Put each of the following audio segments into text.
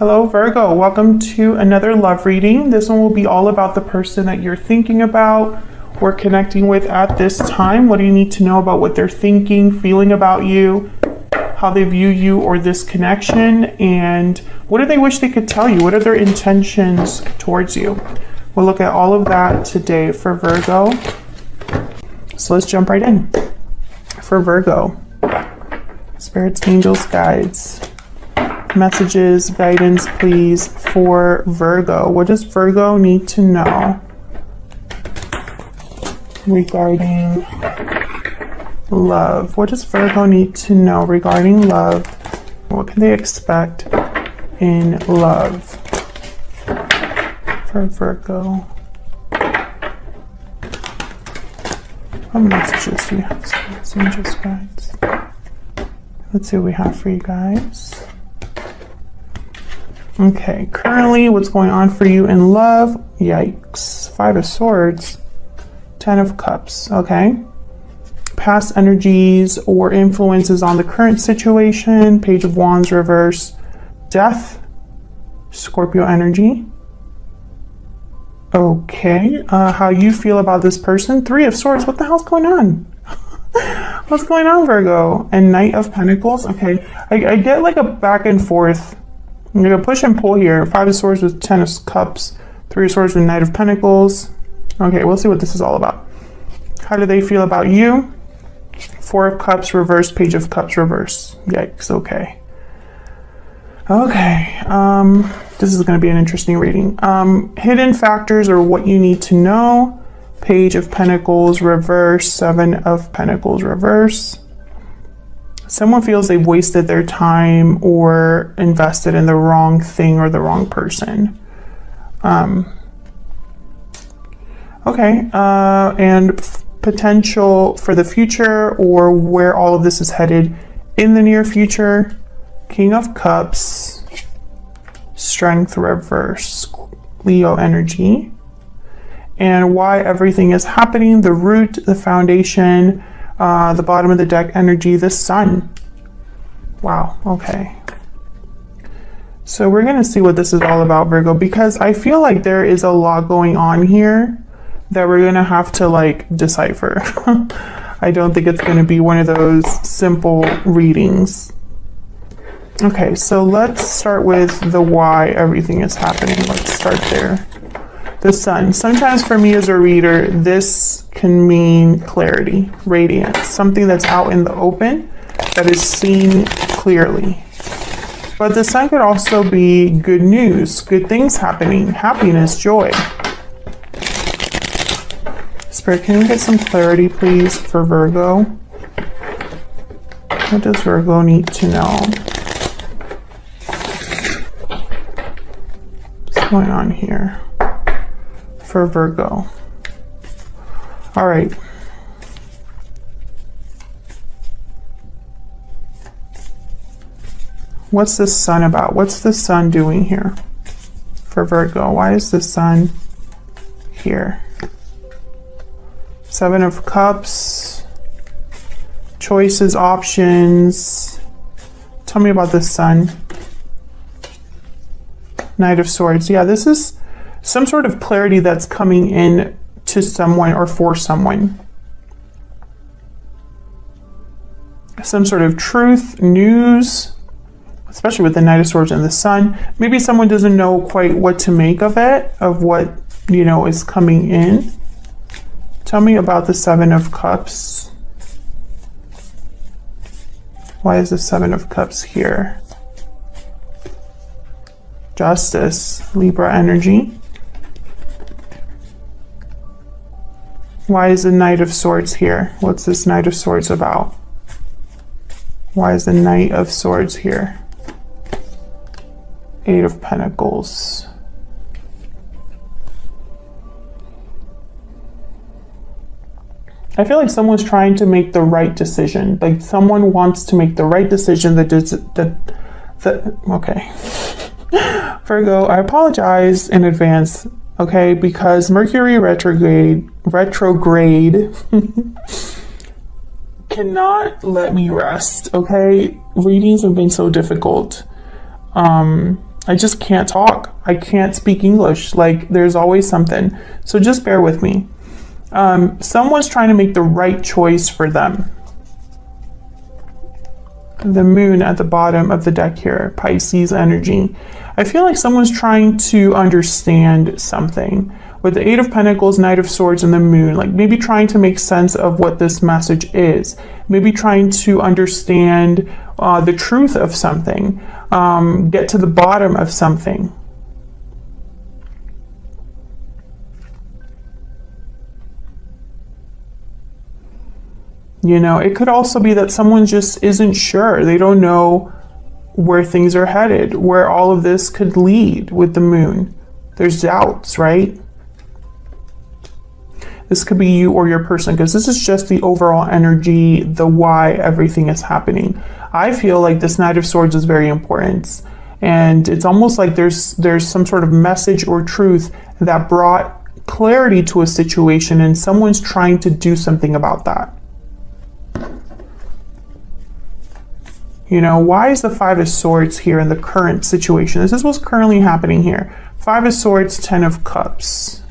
Hello Virgo, welcome to another love reading. This one will be all about the person that you're thinking about or connecting with at this time. What do you need to know about what they're thinking, feeling about you, how they view you or this connection, and what do they wish they could tell you? What are their intentions towards you? We'll look at all of that today for Virgo. So let's jump right in. For Virgo, spirits, angels, guides, messages, guidance, please, for Virgo. What does Virgo need to know regarding love? What does Virgo need to know regarding love? What can they expect in love for Virgo? What messages do you have? Spirits, angels, guides. Let's see what we have for you guys. Okay, currently what's going on for you in love? Yikes. 5 of Swords, 10 of Cups, okay? Past energies or influences on the current situation, Page of Wands reverse, Death, Scorpio energy. Okay, how you feel about this person? 3 of Swords, what the hell's going on? What's going on, Virgo? And Knight of Pentacles, okay. I get like a back and forth. I'm going to push and pull here. 5 of Swords with 10 of Cups, 3 of Swords with Knight of Pentacles. Okay, we'll see what this is all about. How do they feel about you? 4 of Cups reverse, Page of Cups reverse. Yikes, okay. Okay, this is going to be an interesting reading. Hidden factors or what you need to know. Page of Pentacles reverse, 7 of Pentacles reverse. Someone feels they've wasted their time or invested in the wrong thing or the wrong person. Okay, and potential for the future or where all of this is headed in the near future. King of Cups, Strength reverse, Leo energy. And why everything is happening, the root, the foundation, the bottom of the deck energy, the Sun. Wow, okay. So we're going to see what this is all about, Virgo, because I feel like there is a lot going on here that we're going to have to like decipher. I don't think it's going to be one of those simple readings. Okay, so let's start with the why everything is happening. Let's start there. The Sun. Sometimes for me as a reader, this can mean clarity, radiance, something that's out in the open that is seen clearly. But the Sun could also be good news, good things happening, happiness, joy. Spirit, can we get some clarity, please, for Virgo? What does Virgo need to know? What's going on here for Virgo? All right. What's the Sun about? What's the Sun doing here for Virgo? Why is the Sun here? 7 of Cups, choices, options. Tell me about the Sun. Knight of Swords. Yeah, this is some sort of clarity that's coming in to someone or for someone. Some sort of truth, news, especially with the Knight of Swords and the Sun. Maybe someone doesn't know quite what to make of it, of what, you know, is coming in. Tell me about the 7 of Cups. Why is the 7 of Cups here? Justice, Libra energy. Why is the Knight of Swords here? What's this Knight of Swords about? Why is the Knight of Swords here? 8 of Pentacles. I feel like someone's trying to make the right decision. Like someone wants to make the right decision okay. Virgo, I apologize in advance, okay, because Mercury retrograde cannot let me rest, okay? Readings have been so difficult. I just can't talk. I can't speak English. Like, there's always something. So just bear with me. Someone's trying to make the right choice for them. The moon at the bottom of the deck here, Pisces energy. I feel like someone's trying to understand something. With the Eight of Pentacles, Knight of Swords, and the moon, like maybe trying to make sense of what this message is. Maybe trying to understand the truth of something. Get to the bottom of something. You know, it could also be that someone just isn't sure. They don't know where things are headed, where all of this could lead with the moon. There's doubts, right? This could be you or your person, because this is just the overall energy, the why everything is happening. I feel like this Knight of Swords is very important. And it's almost like there's some sort of message or truth that brought clarity to a situation, and someone's trying to do something about that. You know, why is the Five of Swords here in the current situation? This is what's currently happening here. Five of Swords, Ten of Cups.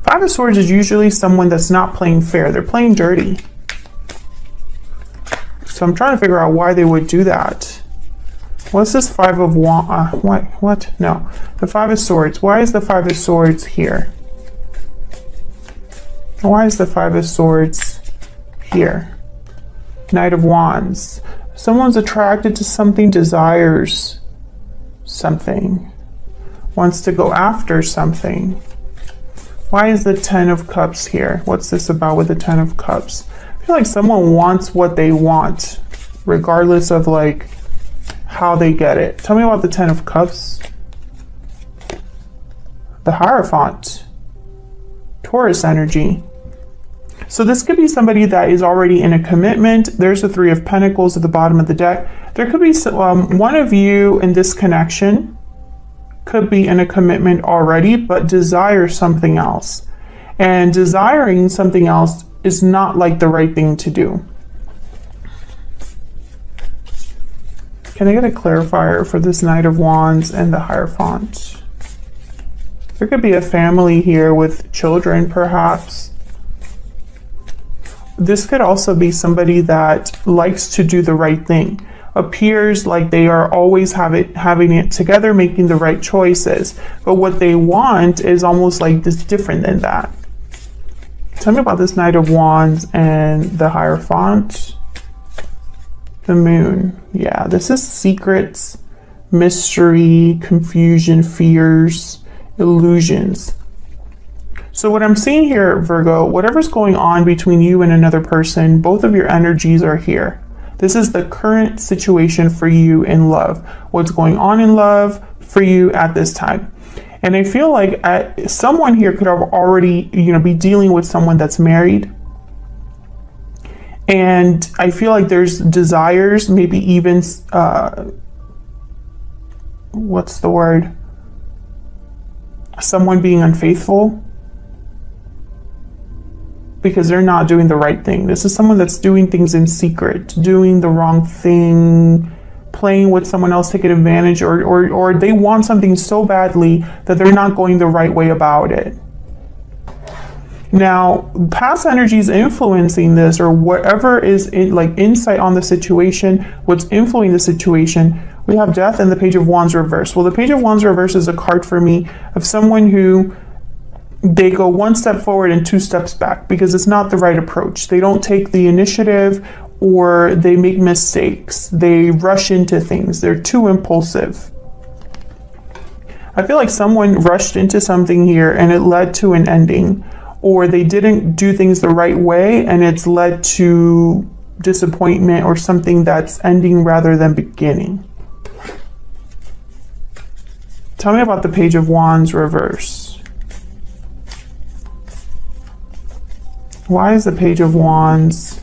Five of Swords is usually someone that's not playing fair. They're playing dirty. So I'm trying to figure out why they would do that. What's this Five of Wands? What? No. The Five of Swords. Why is the Five of Swords here? Why is the Five of Swords here? Knight of Wands. Someone's attracted to something, desires something, wants to go after something. Why is the Ten of Cups here? What's this about with the Ten of Cups? I feel like someone wants what they want, regardless of like how they get it. Tell me about the Ten of Cups. The Hierophant. Taurus energy. So this could be somebody that is already in a commitment. There's the Three of Pentacles at the bottom of the deck. There could be one of you in this connection could be in a commitment already, but desire something else. And desiring something else is not like the right thing to do. Can I get a clarifier for this Knight of Wands and the Hierophant? There could be a family here with children, perhaps. This could also be somebody that likes to do the right thing, appears like they are always having it together, making the right choices. But what they want is almost like this different than that. Tell me about this Knight of Wands and the Hierophant. The moon. Yeah, this is secrets, mystery, confusion, fears, illusions. So what I'm seeing here, Virgo, whatever's going on between you and another person, both of your energies are here. This is the current situation for you in love. What's going on in love for you at this time. And I feel like someone here could have already, be dealing with someone that's married. And I feel like there's desires, maybe even, what's the word? Someone being unfaithful. Because they're not doing the right thing. This is someone that's doing things in secret, doing the wrong thing, playing with someone else, taking advantage, or they want something so badly that they're not going the right way about it. Now, past energy is influencing this, or whatever is insight on the situation, what's influencing the situation. We have Death and the Page of Wands reverse. Well, the Page of Wands reverse is a card for me of someone who they go one step forward and two steps back because it's not the right approach. They don't take the initiative, or they make mistakes. They rush into things. They're too impulsive. I feel like someone rushed into something here and it led to an ending, or they didn't do things the right way and it's led to disappointment or something that's ending rather than beginning. Tell me about the Page of Wands reverse. Why is the Page of Wands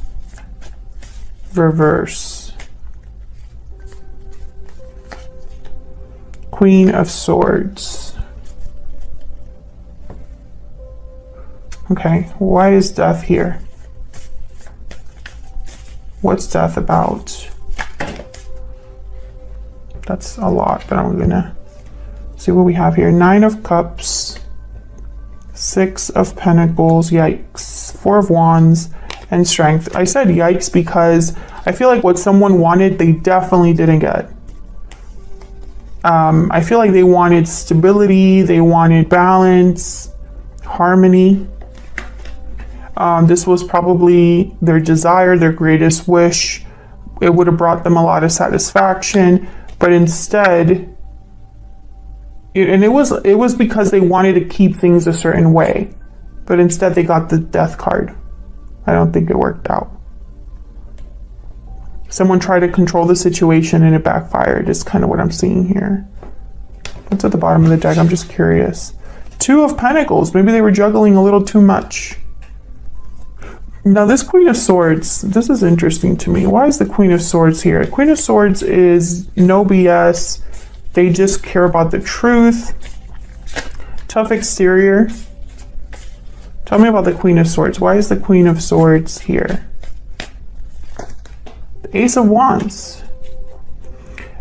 reverse? Queen of Swords. Okay, why is Death here? What's Death about? That's a lot, but I'm gonna see what we have here. 9 of Cups, 6 of Pentacles, yikes, 4 of Wands, and Strength. I said yikes because I feel like what someone wanted, they definitely didn't get. I feel like they wanted stability, they wanted balance, harmony. This was probably their desire, their greatest wish. It would have brought them a lot of satisfaction, but instead, and it was because they wanted to keep things a certain way, but instead they got the Death card. I don't think it worked out. Someone tried to control the situation and it backfired is kind of what I'm seeing here. What's at the bottom of the deck? I'm just curious. 2 of Pentacles. Maybe they were juggling a little too much. Now this Queen of Swords, this is interesting to me. Why is the Queen of Swords here? Queen of Swords is no BS. They just care about the truth. Tough exterior. Tell me about the Queen of Swords. Why is the Queen of Swords here? The Ace of Wands.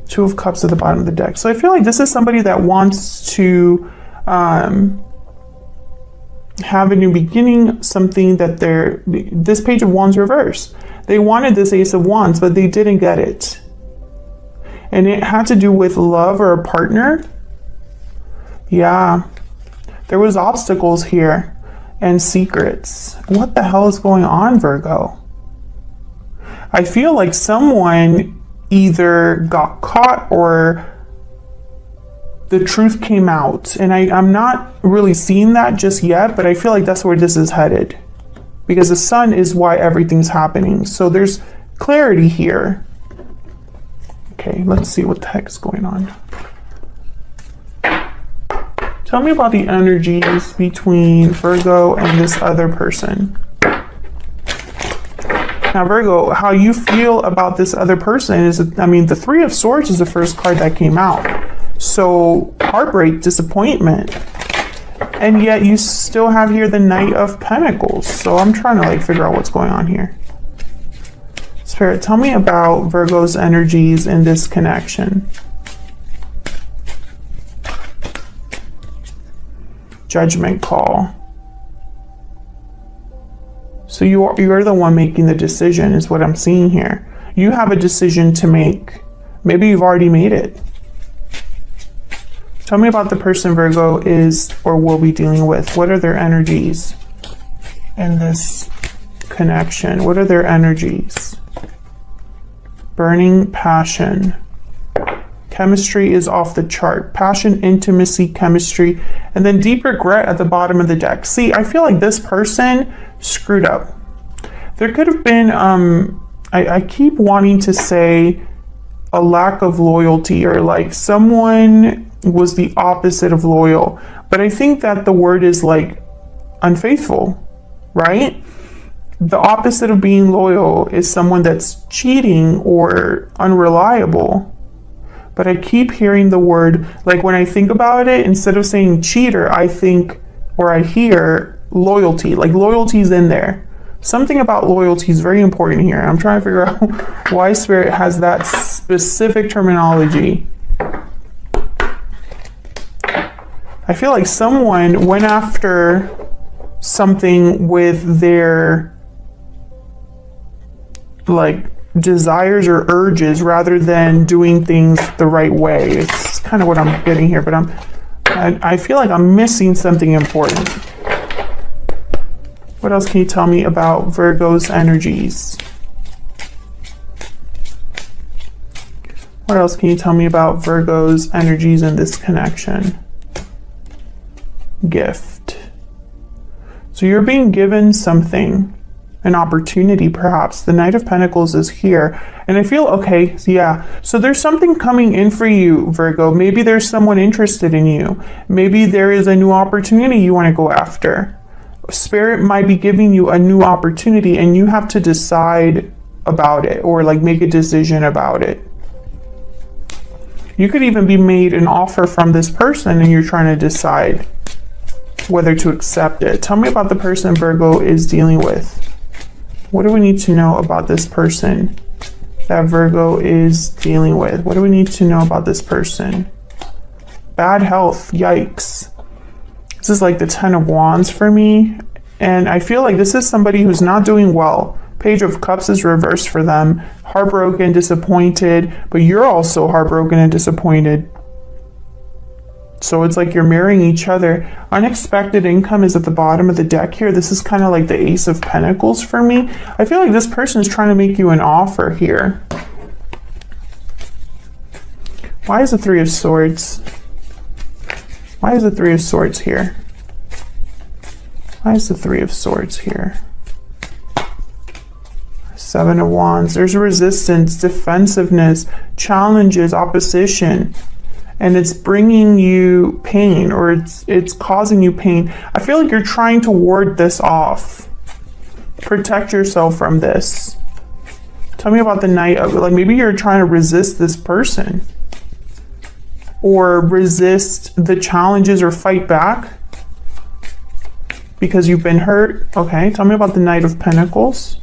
2 of Cups at the bottom of the deck. So I feel like this is somebody that wants to have a new beginning, something that this Page of Wands reversed. They wanted this Ace of Wands, but they didn't get it. And it had to do with love or a partner. Yeah, there was obstacles here and secrets. What the hell is going on, Virgo? I feel like someone either got caught or the truth came out. And I'm not really seeing that just yet, but I feel like that's where this is headed. Because the sun is why everything's happening. So there's clarity here. Okay, let's see what the heck is going on. Tell me about the energies between Virgo and this other person. Now, Virgo, how you feel about this other person is, I mean, the 3 of Swords is the first card that came out. So, heartbreak, disappointment. And yet you still have here the Knight of Pentacles. So I'm trying to figure out what's going on here. Spirit, tell me about Virgo's energies in this connection. Judgment call. So you're the one making the decision is what I'm seeing here. You have a decision to make. Maybe you've already made it. Tell me about the person Virgo is or will be dealing with. What are their energies in this connection? What are their energies? Burning passion. Chemistry is off the chart. Passion, intimacy, chemistry, and then deep regret at the bottom of the deck. See, I feel like this person screwed up. There could have been, I keep wanting to say a lack of loyalty or someone was the opposite of loyal. But I think that the word is unfaithful, right? The opposite of being loyal is someone that's cheating or unreliable. But I keep hearing the word, when I think about it, instead of saying cheater, I think, or I hear loyalty. Loyalty's in there. Something about loyalty is very important here. I'm trying to figure out why Spirit has that specific terminology. I feel like someone went after something with their desires or urges rather than doing things the right way. It's kind of what I'm getting here, but I feel like I'm missing something important. What else can you tell me about Virgo's energies? What else can you tell me about Virgo's energies in this connection? Gift. So you're being given something. An opportunity, perhaps. The Knight of Pentacles is here. And I feel, okay, yeah. So there's something coming in for you, Virgo. Maybe there's someone interested in you. Maybe there is a new opportunity you want to go after. Spirit might be giving you a new opportunity and you have to decide about it or make a decision about it. You could even be made an offer from this person and you're trying to decide whether to accept it. Tell me about the person Virgo is dealing with. What do we need to know about this person that Virgo is dealing with? What do we need to know about this person? Bad health, yikes. This is like the 10 of Wands for me. And I feel like this is somebody who's not doing well. Page of Cups is reversed for them. Heartbroken, disappointed, but you're also heartbroken and disappointed. So it's like you're marrying each other. Unexpected income is at the bottom of the deck here. This is kind of like the Ace of Pentacles for me. I feel like this person is trying to make you an offer here. Why is the Three of Swords? Why is the Three of Swords here? Why is the Three of Swords here? Seven of Wands. There's resistance, defensiveness, challenges, opposition. And it's bringing you pain, or it's causing you pain. I feel like you're trying to ward this off. Protect yourself from this. Tell me about the Knight of, like, maybe you're trying to resist this person. Or resist the challenges or fight back because you've been hurt. Okay, tell me about the Knight of Pentacles.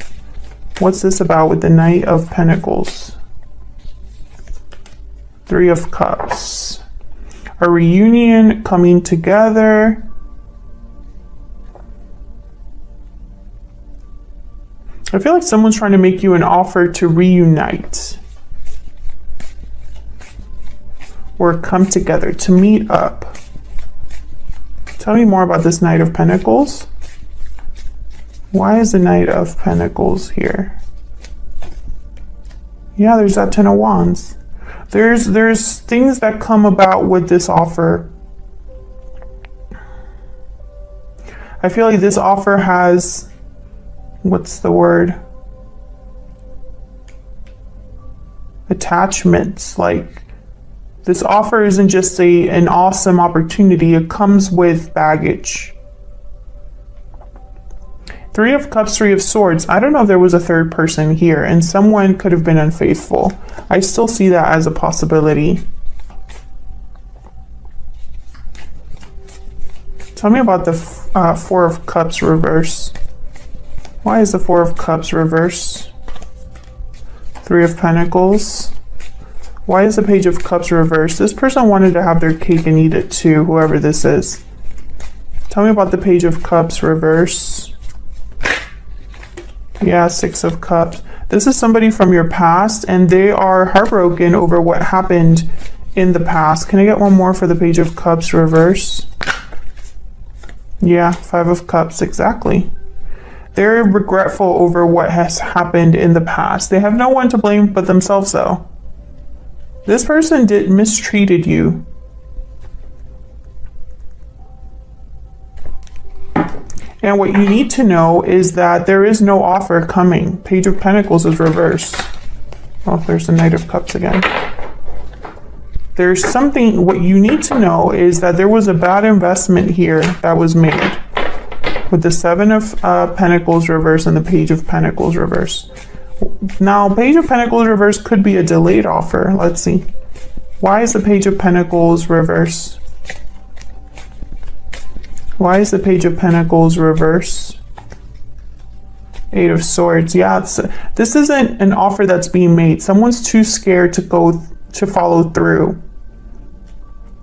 What's this about with the Knight of Pentacles? Three of Cups. A reunion, coming together. I feel like someone's trying to make you an offer to reunite. Or come together, to meet up. Tell me more about this Knight of Pentacles. Why is the Knight of Pentacles here? Yeah, there's that Ten of Wands. There's things that come about with this offer. I feel like this offer has, what's the word? Attachments. Like, this offer isn't just an awesome opportunity. It comes with baggage. Three of Cups, Three of Swords. I don't know if there was a third person here, and someone could have been unfaithful. I still see that as a possibility. Tell me about the Four of Cups reverse. Why is the Four of Cups reverse? Three of Pentacles. Why is the Page of Cups reversed? This person wanted to have their cake and eat it too, whoever this is. Tell me about the Page of Cups reverse. Yeah, Six of Cups. This is somebody from your past, and they are heartbroken over what happened in the past. Can I get one more for the Page of Cups reverse? Yeah, Five of Cups, exactly. They're regretful over what has happened in the past. They have no one to blame but themselves, though. This person mistreated you. And what you need to know is that there is no offer coming. Page of Pentacles is reversed. Oh, there's the Knight of Cups again. There's something, what you need to know is that there was a bad investment here that was made. With the Seven of Pentacles reverse and the Page of Pentacles reverse. Now, Page of Pentacles reverse could be a delayed offer. Let's see. Why is the Page of Pentacles reverse? Why is the Page of Pentacles reverse? Eight of Swords. Yeah, this isn't an offer that's being made. Someone's too scared to follow through.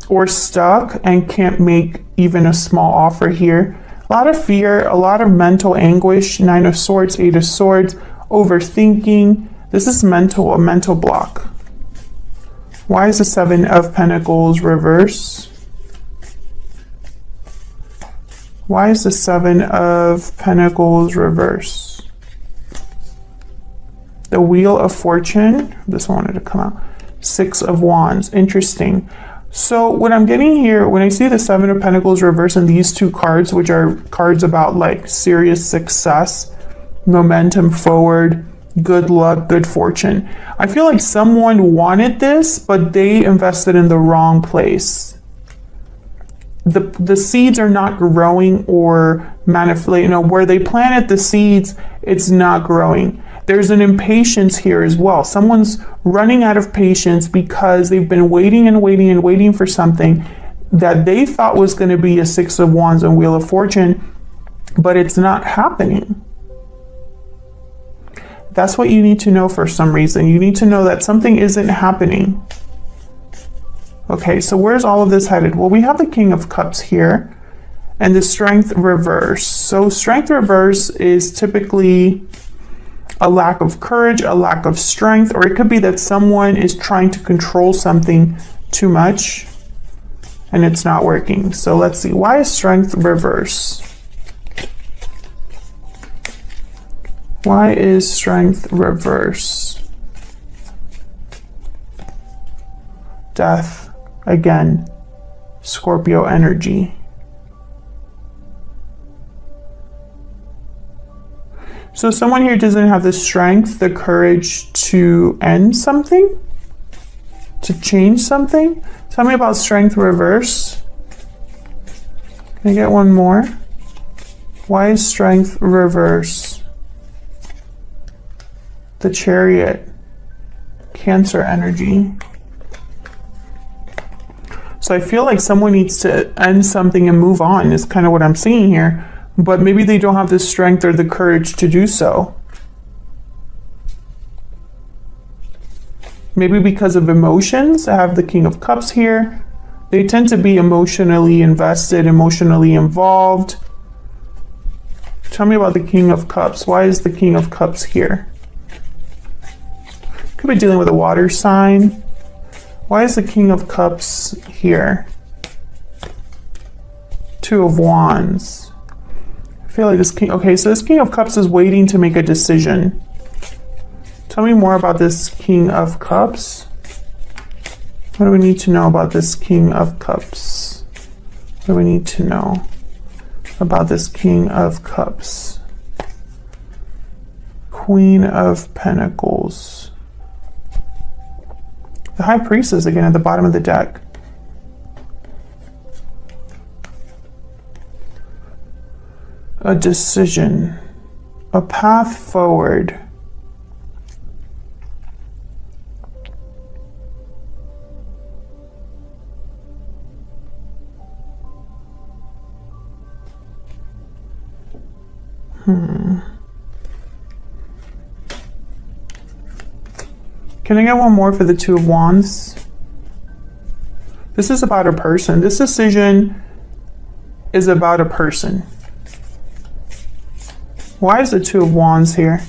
Or stuck and can't make even a small offer here. A lot of fear, a lot of mental anguish. Nine of Swords, Eight of Swords, overthinking. This is a mental block. Why is the Seven of Pentacles reverse? Why is the Seven of Pentacles reverse? The Wheel of Fortune. This one wanted to come out. Six of Wands. Interesting. So what I'm getting here, when I see the Seven of Pentacles reverse and these two cards, which are cards about like serious success, momentum forward, good luck, good fortune. I feel like someone wanted this, but they invested in the wrong place. The seeds are not growing or manifesting. Where they planted the seeds, it's not growing. There's an impatience here as well. Someone's running out of patience because they've been waiting and waiting and waiting for something that they thought was going to be a Six of Wands and Wheel of Fortune, but it's not happening. That's what you need to know for some reason. You need to know that something isn't happening. Okay, so where's all of this headed? Well, we have the King of Cups here and the Strength reverse. So Strength reverse is typically a lack of courage, a lack of strength, or it could be that someone is trying to control something too much and it's not working. So let's see, why is Strength reverse? Why is Strength reverse? Death. Again, Scorpio energy. So someone here doesn't have the strength, the courage to end something, to change something. Tell me about Strength reverse. Can I get one more? Why is Strength reverse? The Chariot, Cancer energy. So I feel like someone needs to end something and move on is kind of what I'm seeing here, but maybe they don't have the strength or the courage to do so. Maybe because of emotions. I have the King of Cups here. They tend to be emotionally invested, emotionally involved. Tell me about the King of Cups. Why is the King of Cups here? Could be dealing with a water sign. Why is the King of Cups here? Two of Wands. I feel like this King, okay, so this King of Cups is waiting to make a decision. Tell me more about this King of Cups. What do we need to know about this King of Cups? What do we need to know about this King of Cups? Queen of Pentacles. The High Priestess again at the bottom of the deck. A decision. A path forward. Can I get one more for the Two of Wands? This is about a person. This decision is about a person. Why is the Two of Wands here?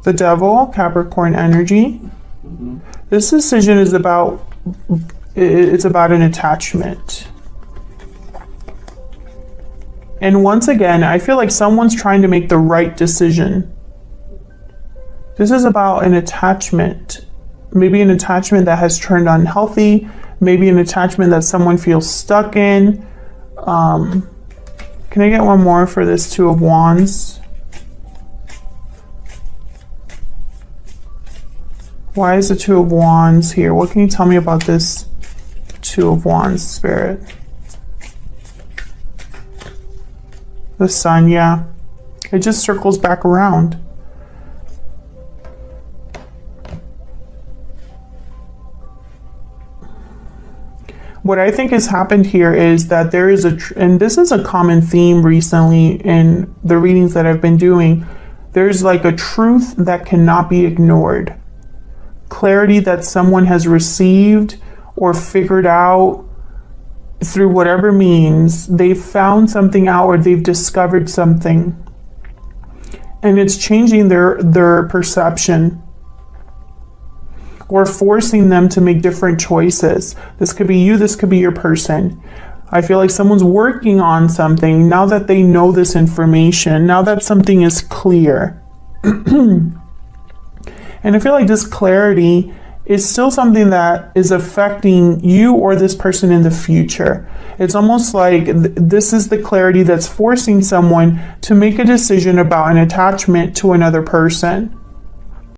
The Devil, Capricorn energy. This decision is about, it's about an attachment. And once again, I feel like someone's trying to make the right decision. This is about an attachment. Maybe an attachment that has turned unhealthy. Maybe an attachment that someone feels stuck in. Can I get one more for this Two of Wands? Why is the Two of Wands here? What can you tell me about this Two of Wands, Spirit? The Sun, yeah. It just circles back around. What I think has happened here is that there is and this is a common theme recently in the readings that I've been doing, there's like a truth that cannot be ignored. Clarity that someone has received or figured out through whatever means. They've found something out or they've discovered something. And it's changing their perception, or forcing them to make different choices. This could be you, this could be your person. I feel like someone's working on something now that they know this information, now that something is clear. And I feel like this clarity is still something that is affecting you or this person in the future. It's almost like this is the clarity that's forcing someone to make a decision about an attachment to another person.